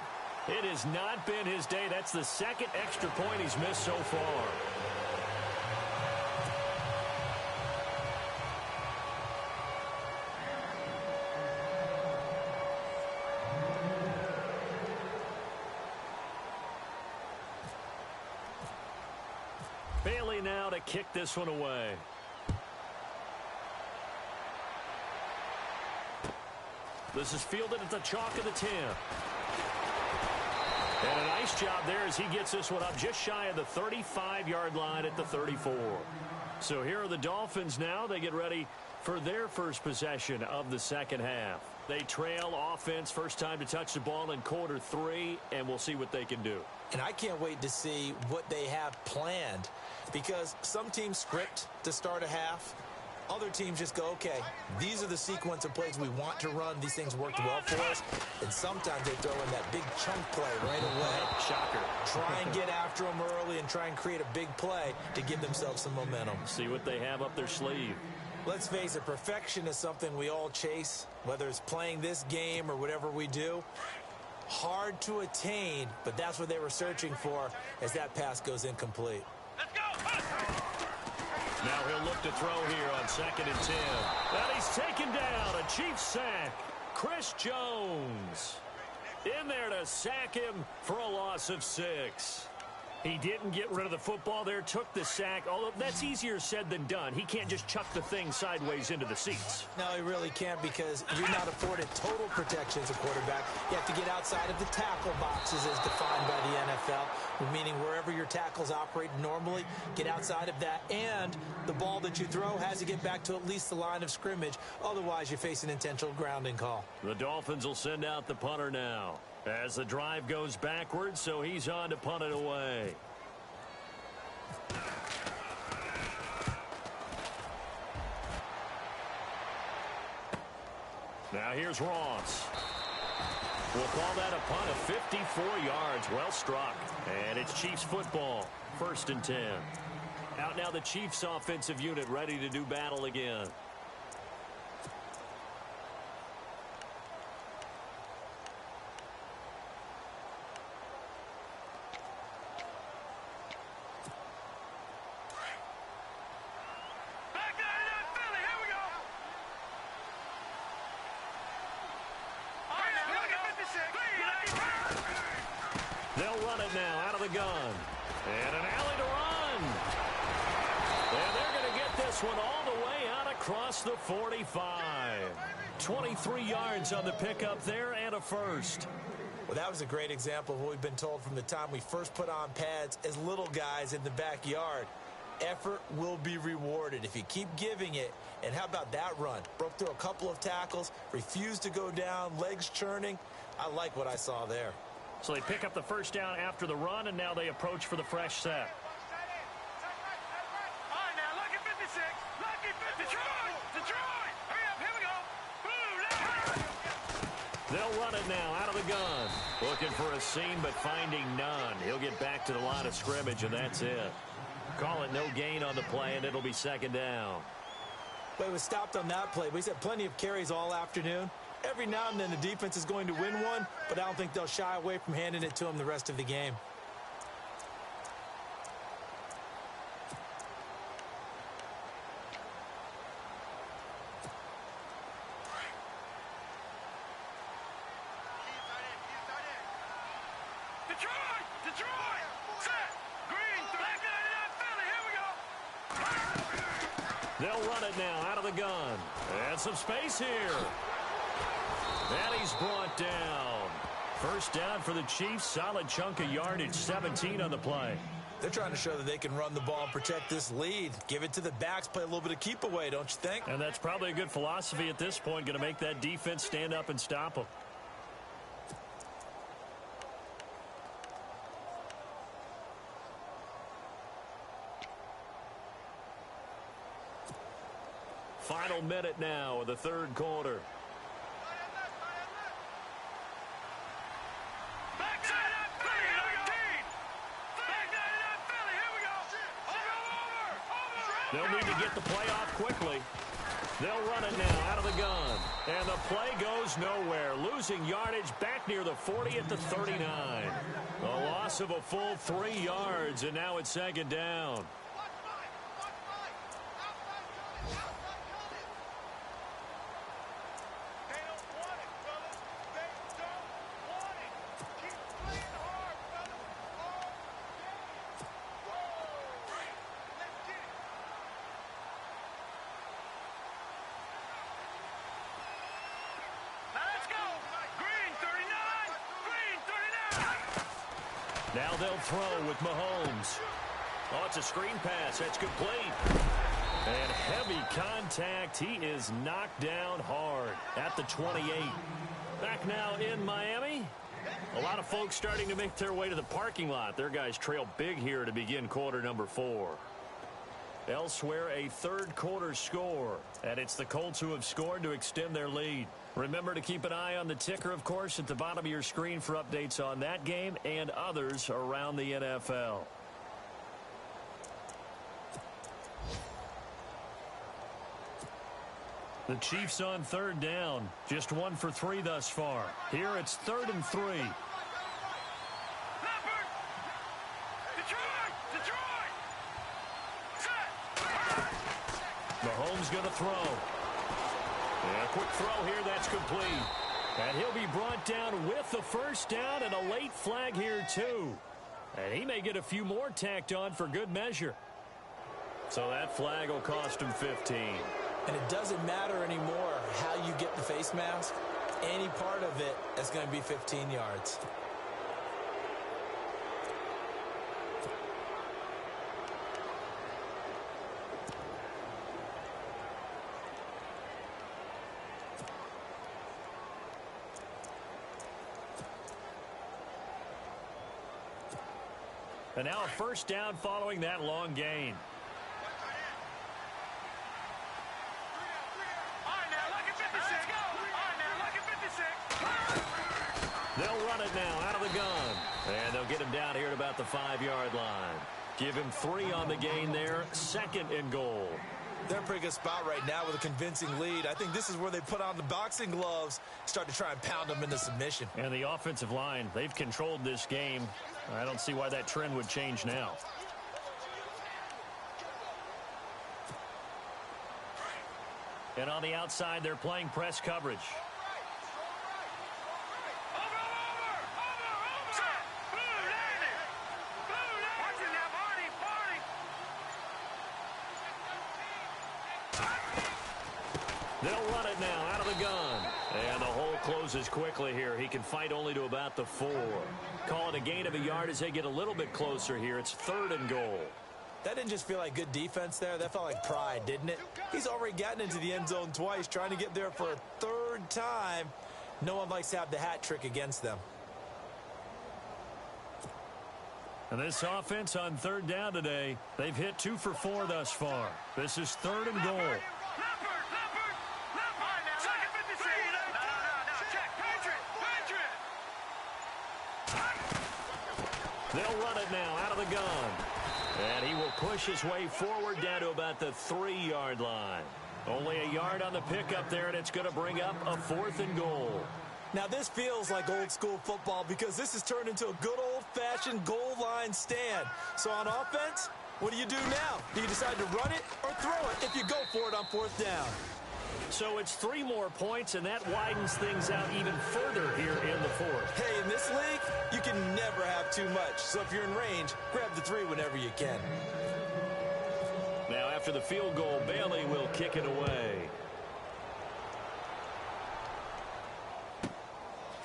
S3: It has not been his day. That's the 2nd extra point he's missed so far. Bailey now to kick this one away. This is fielded at the chalk of the 10. And a nice job there as he gets this one up just shy of the 35-yard line at the 34. So here are the Dolphins now. They get ready for their first possession of the 2nd half. They trail offense, first time to touch the ball in quarter 3, and we'll see what they can do.
S4: And I can't wait to see what they have planned because some teams script to start a half. Other teams just go, okay, these are the sequence of plays we want to run. These things worked well for us. And sometimes they throw in that big chunk play right away.
S3: Shocker.
S4: Try and get after them early and try and create a big play to give themselves some momentum.
S3: See what they have up their sleeve.
S4: Let's face it, perfection is something we all chase, whether it's playing this game or whatever we do. Hard to attain, but that's what they were searching for as that pass goes incomplete.
S1: Let's go!
S3: Now he'll look to throw here on 2nd and 10. And he's taken down. A Chiefs sack. Chris Jones. In there to sack him for a loss of 6. He didn't get rid of the football there, took the sack, although that's easier said than done. He can't just chuck the thing sideways into the seats.
S4: No, he really can't, because you're not afforded total protection as a quarterback. You have to get outside of the tackle boxes as defined by the NFL, meaning wherever your tackles operate normally, get outside of that, and the ball that you throw has to get back to at least the line of scrimmage. Otherwise, you face an intentional grounding call.
S3: The Dolphins will send out the punter now, as the drive goes backwards, so he's on to punt it away. Now here's Ross. We'll call that a punt of 54 yards. Well struck. And it's Chiefs football. 1st and 10. Out now the Chiefs offensive unit, ready to do battle again. They'll run it now out of the gun. And an alley to run. And they're going to get this one all the way out across the 45. 23 yards on the pickup there and a first.
S4: Well, that was a great example of what we've been told from the time we first put on pads as little guys in the backyard. Effort will be rewarded if you keep giving it. And how about that run? Broke through a couple of tackles, refused to go down, legs churning. I like what I saw there.
S3: So they pick up the first down after the run, and now they approach for the fresh set.
S1: All right, now, lucky 56. Lucky 50. Detroit. Hurry up. Here we go.
S3: They'll run it now out of the gun. Looking for a seam, but finding none. He'll get back to the line of scrimmage, and that's it. Call it no gain on the play, and it'll be 2nd down.
S4: But it was stopped on that play. He's had plenty of carries all afternoon. Every now and then the defense is going to win one, but I don't think they'll shy away from handing it to him the rest of the game.
S1: Detroit. Set. Green. Back Philly. Here we go.
S3: They'll run it now out of the gun. And some space here. And he's brought down. First down for the Chiefs. Solid chunk of yardage. 17 on the play.
S4: They're trying to show that they can run the ball and protect this lead. Give it to the backs. Play a little bit of keep away, don't you think?
S3: And that's probably a good philosophy at this point. Going to make that defense stand up and stop them. Final minute now of the 3rd quarter. They'll need to get the play off quickly. They'll run it now out of the gun. And the play goes nowhere. Losing yardage back near the 40 at the 39. A loss of a full 3 yards, and now it's 2nd down. Now they'll throw with Mahomes. Oh, it's a screen pass. That's complete. And heavy contact. He is knocked down hard at the 28. Back now in Miami. A lot of folks starting to make their way to the parking lot. Their guys trail big here to begin quarter number 4. Elsewhere, a 3rd quarter score. And it's the Colts who have scored to extend their lead. Remember to keep an eye on the ticker, of course, at the bottom of your screen for updates on that game and others around the NFL. The Chiefs on 3rd down. Just 1 for 3 thus far. Here it's 3rd and 3. Mahomes going to throw. And a quick throw here, that's complete. And he'll be brought down with the first down and a late flag here too. And he may get a few more tacked on for good measure. So that flag will cost him 15.
S4: And it doesn't matter anymore how you get the face mask. Any part of it is going to be 15 yards.
S3: And now a first down following that long gain. They'll run it now out of the gun. And they'll get him down here at about the 5-yard line. Give him 3 on the gain there. 2nd and goal.
S4: They're in a pretty good spot right now with a convincing lead. I think this is where they put on the boxing gloves, start to try and pound them into submission.
S3: And the offensive line, they've controlled this game. I don't see why that trend would change now. And on the outside, they're playing press coverage. They'll run it now out of the gun. And the hole closes quickly here. He can fight only to about the 4. Call it a gain of a yard as they get a little bit closer here. It's 3rd and goal.
S4: That didn't just feel like good defense there. That felt like pride, didn't it? He's already gotten into the end zone twice, trying to get there for a 3rd time. No one likes to have the hat trick against them.
S3: And this offense on 3rd down today, they've hit 2 for 4 thus far. This is 3rd and goal. They'll run it now out of the gun. And he will push his way forward down to about the 3-yard line. Only a yard on the pickup there, and it's going to bring up a 4th and goal.
S4: Now, this feels like old-school football because this has turned into a good old-fashioned goal line stand. So on offense, what do you do now? Do you decide to run it or throw it if you go for it on 4th down?
S3: So it's 3 more points, and that widens things out even further here in the 4th.
S4: Hey, in this league, you can never have too much. So if you're in range, grab the 3 whenever you can.
S3: Now, after the field goal, Bailey will kick it away.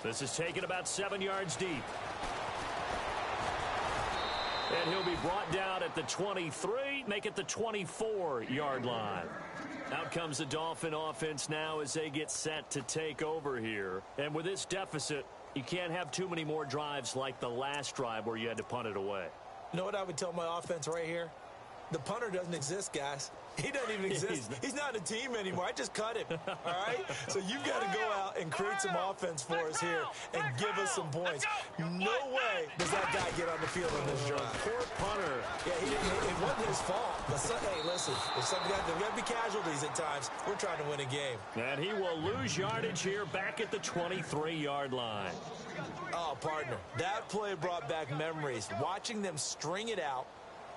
S3: This is taken about 7 yards deep. And he'll be brought down at the 23, make it the 24-yard line. Out comes the Dolphin offense now as they get set to take over here. And with this deficit, you can't have too many more drives like the last drive where you had to punt it away.
S4: You know what I would tell my offense right here? The punter doesn't exist, guys. He doesn't even exist. He's not a team anymore. I just cut him, all right? So you've got to go out and create some offense for us here and give us some points. No way does that guy get on the field on this drive.
S3: Poor punter.
S4: Yeah, it wasn't his fault. But hey, listen, there's got to be casualties at times. We're trying to win a game.
S3: And he will lose yardage here back at the 23-yard line.
S4: Oh, partner, that play brought back memories. Watching them string it out,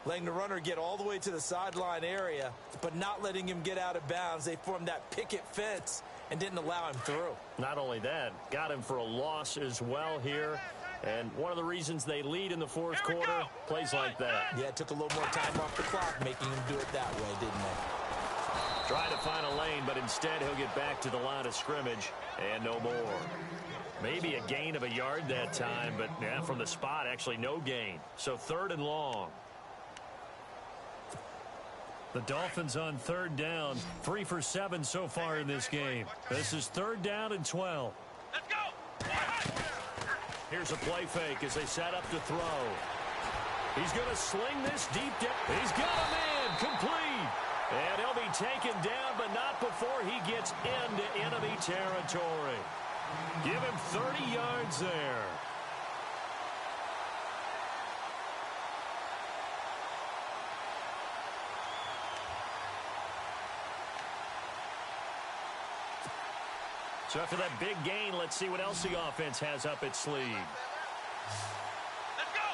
S4: letting the runner get all the way to the sideline area, but not letting him get out of bounds. They formed that picket fence and didn't allow him through.
S3: Not only that, got him for a loss as well here. And one of the reasons they lead in the 4th quarter, plays like that.
S4: Yeah, it took a little more time off the clock, making him do it that way, didn't they?
S3: Trying to find a lane, but instead he'll get back to the line of scrimmage and no more. Maybe a gain of a yard that time, but yeah, from the spot, actually no gain. So 3rd and long. The Dolphins on 3rd down, 3 for 7 so far in this game. This is 3rd down and 12.
S5: Let's go!
S3: Here's a play fake as they set up to throw. He's going to sling this deep down. He's got a man complete. And he'll be taken down, but not before he gets into enemy territory. Give him 30 yards there. So after that big gain, let's see what else the offense has up its sleeve.
S5: Let's go!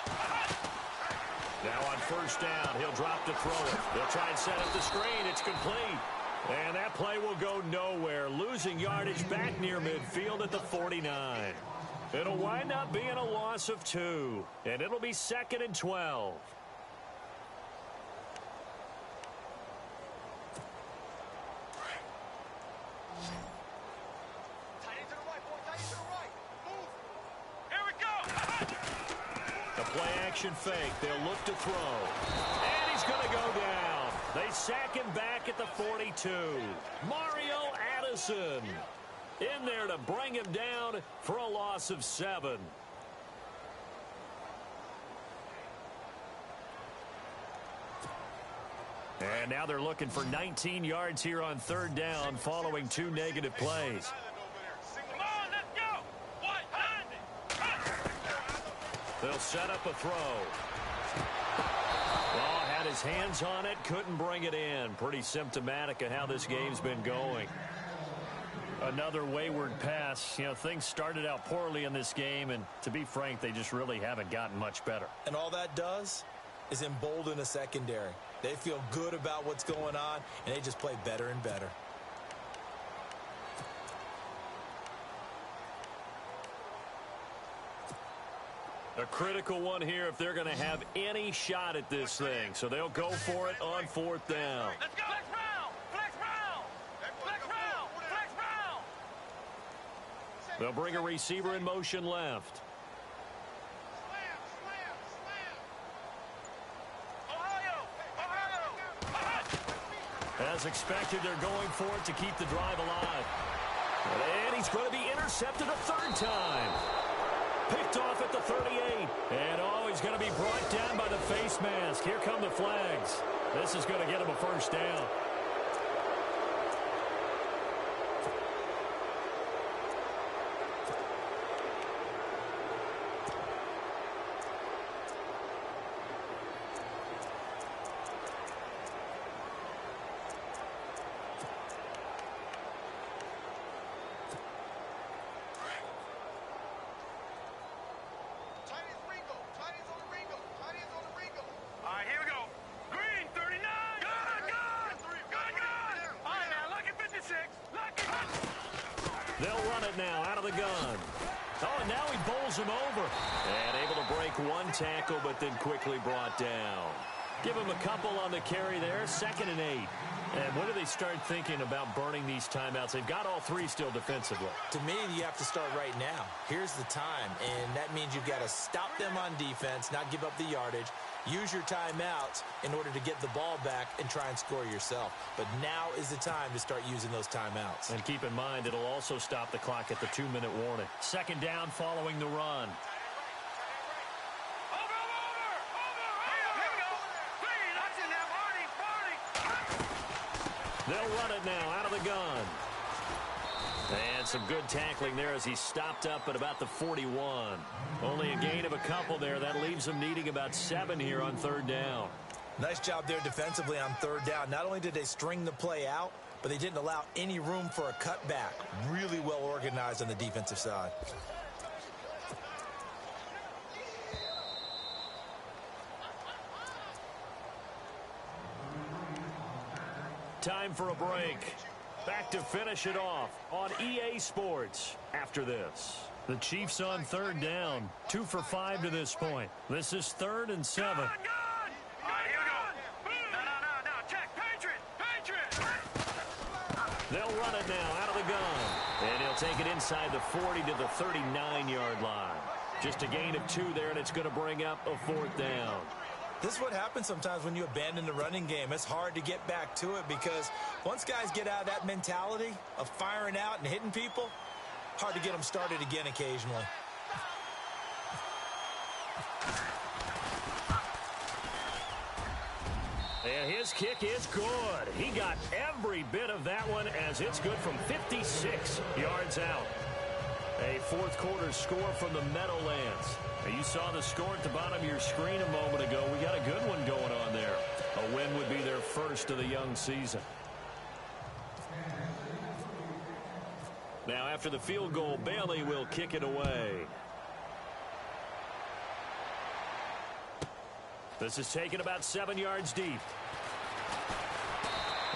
S3: Now on 1st down, he'll drop to throw it. They'll try and set up the screen. It's complete. And that play will go nowhere, losing yardage back near midfield at the 49. It'll wind up being a loss of 2, and it'll be 2nd and 12. The play action fake. They'll look to throw. And he's going to go down. They sack him back at the 42. Mario Addison in there to bring him down for a loss of 7. And now they're looking for 19 yards here on 3rd down following 2 negative plays. They'll set up a throw. Well, had his hands on it, couldn't bring it in. Pretty symptomatic of how this game's been going. Another wayward pass. You know, things started out poorly in this game, and to be frank, they just really haven't gotten much better.
S4: And all that does is embolden a secondary. They feel good about what's going on, and they just play better and better.
S3: A critical one here if they're going to have any shot at this thing. So they'll go for it on 4th down.
S5: Let's go. Flex round. Flex round. Flex round. Flex round.
S3: They'll bring a receiver in motion left. As expected, they're going for it to keep the drive alive. And he's going to be intercepted a 3rd time. Picked off at the 38. And, he's going to be brought down by the face mask. Here come the flags. This is going to get him a 1st down. They'll run it now out of the gun. Oh, and now he bowls him over. And able to break 1 tackle, but then quickly brought down. Give him a couple on the carry there, 2nd and 8. And when do they start thinking about burning these timeouts? They've got all 3 still defensively.
S4: To me, you have to start right now. Here's the time, and that means you've got to stop them on defense, not give up the yardage. Use your timeouts in order to get the ball back and try and score yourself. But now is the time to start using those timeouts.
S3: And keep in mind, it'll also stop the clock at the 2-minute warning. 2nd down following the run. They'll run it now out of the gun. And some good tackling there as he stopped up at about the 41. Only a gain of a couple there. That leaves him needing about 7 here on 3rd down.
S4: Nice job there defensively on 3rd down. Not only did they string the play out, but they didn't allow any room for a cutback. Really well organized on the defensive side.
S3: Time for a break. Back to finish it off on EA Sports after this. The Chiefs on 3rd down. 2 for 5 to this point. This is 3rd and 7.
S5: All right, here we go. No. Check. Patriot.
S3: They'll run it now out of the gun. And he'll take it inside the 40 to the 39-yard line. Just a gain of 2 there, and it's going to bring up a 4th down.
S4: This is what happens sometimes when you abandon the running game. It's hard to get back to it because once guys get out of that mentality of firing out and hitting people, hard to get them started again occasionally.
S3: And his kick is good. He got every bit of that one as it's good from 56 yards out. A 4th quarter score from the Meadowlands. You saw the score at the bottom of your screen a moment ago. We got a good one going on there. A win would be their first of the young season. Now, after the field goal, Bailey will kick it away. This is taken about 7 yards deep.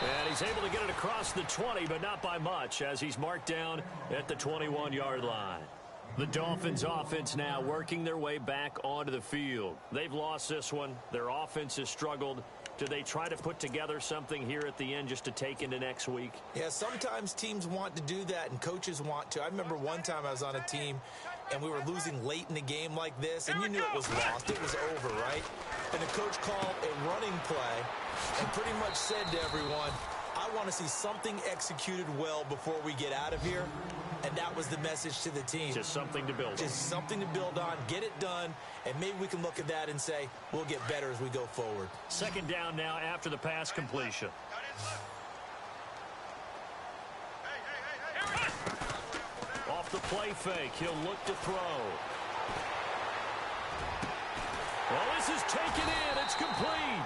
S3: And he's able to get it across the 20, but not by much, as he's marked down at the 21-yard line. The Dolphins offense now working their way back onto the field. They've lost this one. Their offense has struggled. Do they try to put together something here at the end just to take into next week?
S4: Yeah, sometimes teams want to do that and coaches want to. I remember one time I was on a team and we were losing late in the game like this, and you knew it was lost. It was over, right? And the coach called a running play and pretty much said to everyone, I want to see something executed well before we get out of here. And that was the message to the team.
S3: Just something to build on.
S4: Just something to build on, get it done, and maybe we can look at that and say, we'll get better as we go forward.
S3: Second down now after the pass completion. Off the play fake, he'll look to throw. Well, this is taken in. It's complete.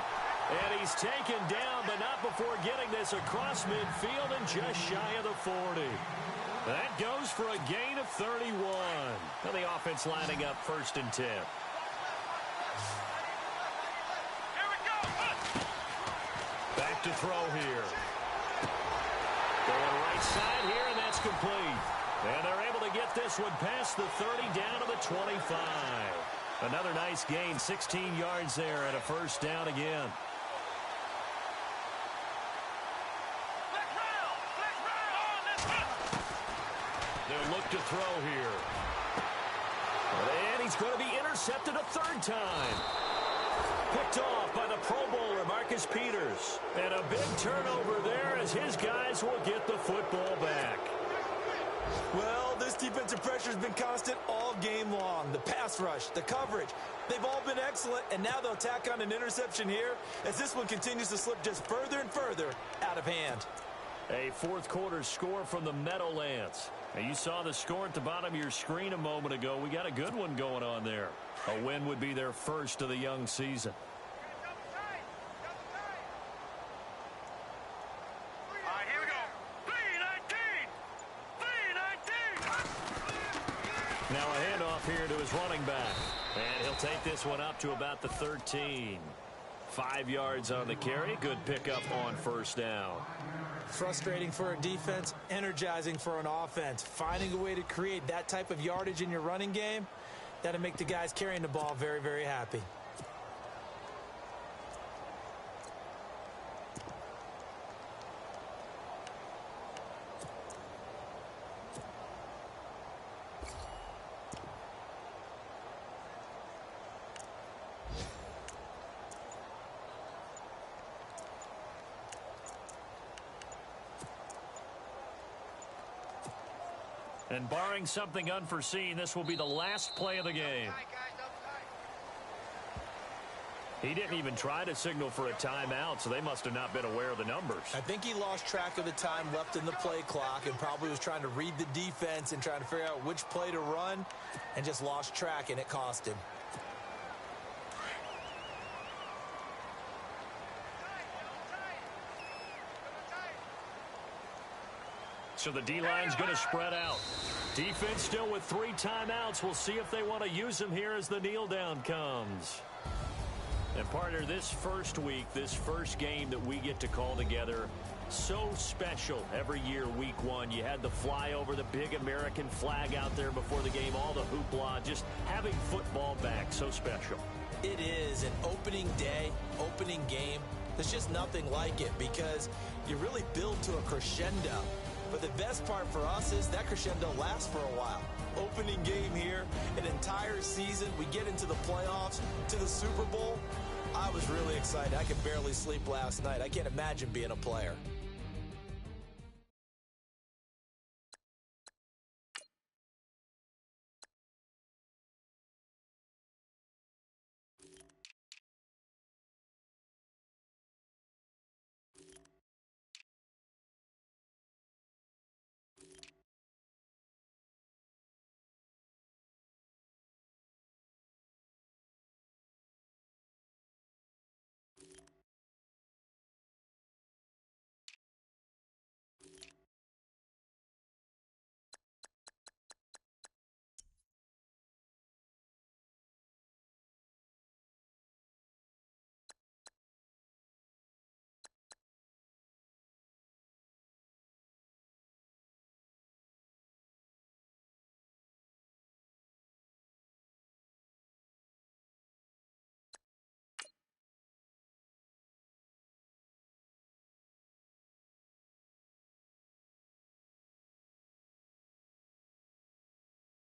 S3: And he's taken down, but not before getting this across midfield and just shy of the 40. That goes for a gain of 31. And the offense lining up 1st and 10. Back to throw here. Going right side here, and that's complete. And they're able to get this one past the 30 down to the 25. Another nice gain, 16 yards there, and a 1st down again. They'll look to throw here. And he's going to be intercepted a 3rd time. Picked off by the Pro Bowler, Marcus Peters. And a big turnover there as his guys will get the football back.
S4: Well, this defensive pressure has been constant all game long. The pass rush, the coverage, they've all been excellent, and now they'll tack on an interception here as this one continues to slip just further and further out of hand.
S3: A 4th quarter score from the Meadowlands. Now, you saw the score at the bottom of your screen a moment ago. We got a good one going on there. A win would be their first of the young season.
S5: Here we go. 3-19.
S3: Now a handoff here to his running back. And he'll take this one up to about the 13. 5 yards on the carry. Good pickup on 1st down.
S4: Frustrating for a defense, energizing for an offense. Finding a way to create that type of yardage in your running game, that'll make the guys carrying the ball very, very happy.
S3: And barring something unforeseen, this will be the last play of the game. He didn't even try to signal for a timeout, so they must have not been aware of the numbers.
S4: I think he lost track of the time left in the play clock and probably was trying to read the defense and trying to figure out which play to run and just lost track, and it cost him.
S3: So the D-line's going to spread out. Defense still with 3 timeouts. We'll see if they want to use them here as the kneel down comes. And partner, this first week, this first game that we get to call together, so special every year, week 1. You had the flyover, the big American flag out there before the game, all the hoopla, just having football back, so special.
S4: It is an opening day, opening game. There's just nothing like it because you really build to a crescendo. But the best part for us is that crescendo lasts for a while. Opening game here, an entire season. We get into the playoffs, to the Super Bowl. I was really excited. I could barely sleep last night. I can't imagine being a player.